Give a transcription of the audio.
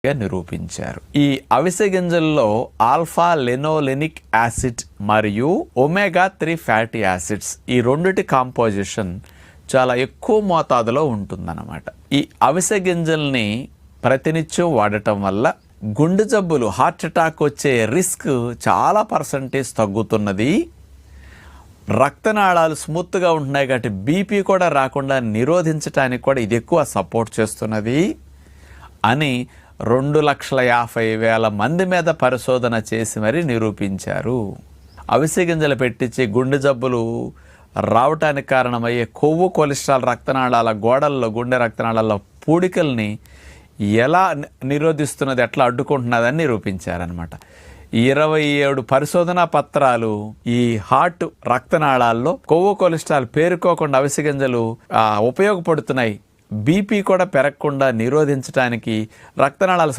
నిరూపించారు. ఈ అవిసె గింజల్లో ఆల్ఫా లెనోలెనిక్ యాసిడ్ మరియు ఒమేగా 3 ఫ్యాటీ యాసిడ్స్ ఈ రెండిటి కాంపోజిషన్ చాలా ఎక్కువ మోతాదులో ఉంటుందన్నమాట. ఈ అవిసె గింజల్ని ప్రతినిత్యం వాడటం వల్ల గుండె జబ్బులు, హార్ట్ అటాక్ వచ్చే రిస్క్ చాలా పర్సంటేజ్ తగ్గుతున్నది. రక్తనాళాలు స్మూత్గా ఉంటున్నాయి కాబట్టి బీపీ కూడా రాకుండా నిరోధించడానికి కూడా ఇది ఎక్కువ సపోర్ట్ చేస్తున్నది అని 2,50,000 మంది మీద పరిశోధన చేసి మరీ నిరూపించారు. అవిసె గింజలు పెట్టించి గుండె జబ్బులు రావటానికి కారణమయ్యే కొవ్వు, కొలెస్ట్రాల్ రక్తనాళాల గోడల్లో, గుండె రక్తనాళాల పూడికల్ని ఎలా నిరోధిస్తున్నది, ఎట్లా అడ్డుకుంటున్నదని నిరూపించారనమాట. 27 పరిశోధనా పత్రాలు ఈ హార్ట్ రక్తనాళాల్లో కొవ్వు, కొలెస్ట్రాల్ పేరుకోకుండా అవిసె గింజలు ఉపయోగపడుతున్నాయి. బీపీ కూడా పెరగకుండా నిరోధించడానికి, రక్తనాళాల